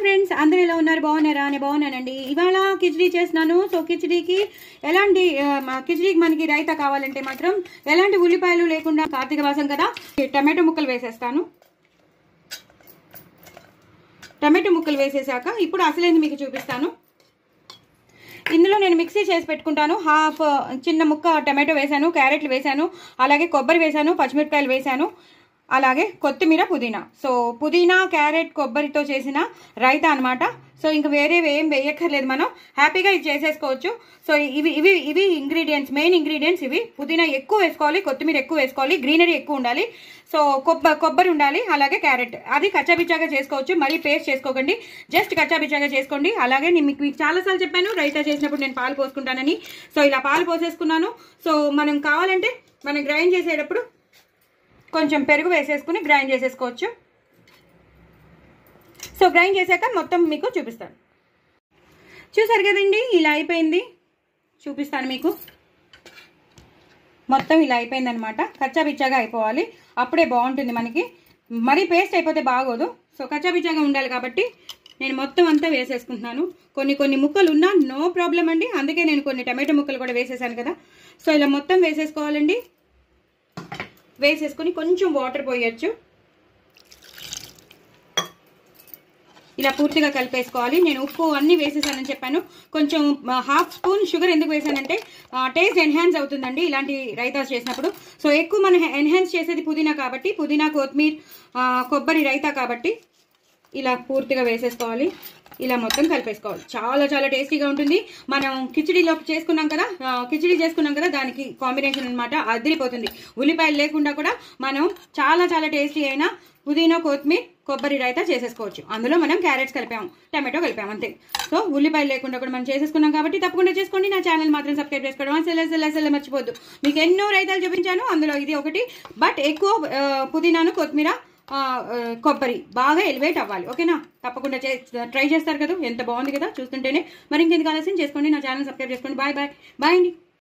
Friends, అందరూ ఎలా ఉన్నారు? బాగున్నారా? నేను బాగున్నానండి. ఇవాళ కిచిడీ చేస్తున్నాను. సో కిచిడీకి ఎలాంటి కిచిడీకి మనకి రైతా కావాలంటే మాత్రం ఎలాంటి ఉల్లిపాయలు లేకుండా, కార్తీక మాసం కదా, టమాటో ముక్కలు వేసేస్తాను. టమాటో ముక్కలు వేసేసాక ఇప్పుడు అసలేంది మీకు చూపిస్తాను. ఇందులో నేను మిక్సీ చేసి పెట్టుకుంటాను. హాఫ్ చిన్న ముక్క టమాటో వేసాను, క్యారెట్లు వేసాను, అలాగే కొబ్బరి వేసాను, పచ్చిమిరపకాయలు వేసాను, అలాగే కొత్తిమీర, పుదీనా. సో పుదీనా, క్యారెట్, కొబ్బరితో చేసిన రైతా అనమాట. సో ఇంకా వేరే ఏం వేయక్కర్లేదు, మనం హ్యాపీగా ఇది చేసేసుకోవచ్చు. సో ఇవి ఇంగ్రీడియంట్స్, మెయిన్ ఇంగ్రీడియంట్స్ ఇవి. పుదీనా ఎక్కువ వేసుకోవాలి, కొత్తిమీర ఎక్కువ వేసుకోవాలి, గ్రీనరీ ఎక్కువ ఉండాలి. సో కొబ్బరి ఉండాలి, అలాగే క్యారెట్. అది కచ్చాబిచ్చాగా చేసుకోవచ్చు, మరీ పేస్ట్ చేసుకోకండి, జస్ట్ కచ్చాబిచ్చాగా చేసుకోండి. అలాగే నేను మీకు చాలాసార్లు చెప్పాను రైతా చేసినప్పుడు నేను పాలు పోసుకుంటానని. సో ఇలా పాలు పోసేసుకున్నాను. సో మనం కావాలంటే మనం గ్రైండ్ చేసేటప్పుడు కొంచెం పెరుగు వేసేసుకుని గ్రైండ్ చేసేసుకోవచ్చు. సో గ్రైండ్ చేశాక మొత్తం మీకు చూపిస్తాను. చూసారు కదండి, ఇలా అయిపోయింది. చూపిస్తాను మీకు. మొత్తం ఇలా అయిపోయింది అనమాట. కచ్చాబిచ్చాగా అయిపోవాలి, అప్పుడే బాగుంటుంది మనకి. మరీ పేస్ట్ అయిపోతే బాగోదు. సో కచ్చాబిచ్చాగా ఉండాలి కాబట్టి నేను మొత్తం అంతా వేసేసుకుంటున్నాను. కొన్ని ముక్కలు ఉన్నా నో ప్రాబ్లం అండి, అందుకే నేను కొన్ని టమాటో ముక్కలు కూడా వేసేసాను కదా. సో ఇలా మొత్తం వేసేసుకోవాలండి. వేసేసుకొని కొంచెం వాటర్ పోయొచ్చు. ఇలా పూర్తిగా కలిపేసుకోవాలి. నేను ఉప్పు అన్నీ వేసేసానని చెప్పాను. కొంచెం హాఫ్ స్పూన్ షుగర్ ఎందుకు వేసానంటే టేస్ట్ ఎన్హాన్స్ అవుతుందండి ఇలాంటి రైతాస్ చేసినప్పుడు. సో ఎక్కువ మనం ఎన్హాన్స్ చేసేది పుదీనా కాబట్టి, పుదీనా, కొత్తిమీర, కొబ్బరి రైతా కాబట్టి ఇలా పూర్తిగా వేసేసుకోవాలి. ఇలా మొత్తం కలిపేసుకోవాలి. చాలా చాలా టేస్టీగా ఉంటుంది. మనం కిచిడీలో చేసుకున్నాం కదా, దానికి కాంబినేషన్ అనమాట, అదిరిపోతుంది. ఉల్లిపాయలు లేకుండా కూడా మనం చాలా చాలా టేస్టీ అయిన పుదీనా, కొత్తిమీర, కొబ్బరి రైతా చేసేసుకోవచ్చు. అందులో మనం క్యారెట్స్ కలిపాము, టమాటో కలిపాము, అంతే. సో ఉల్లిపాయలు లేకుండా కూడా మనం చేసేసుకున్నాం కాబట్టి తప్పకుండా చేసుకోండి. నా ఛానల్ మాత్రం సబ్స్క్రైబ్ చేసుకోవడం అసలు మర్చిపోద్దు. మీకు ఎన్నో రైతాలు చూపించాను, అందులో ఇది ఒకటి. బట్ ఎక్కువ పుదీనాను, కొత్తిమీర, కొబ్బరి బాగా ఎలివేట్ అవ్వాలి. ఓకేనా? తప్పకుండా ట్రై చేస్తారు కదా, ఎంత బాగుంది కదా చూస్తుంటేనే. మరి ఇంకెందుకు ఆలస్యం చేసుకోండి, నా ఛానల్ సబ్స్క్రైబ్ చేసుకోండి. బాయ్ అండి.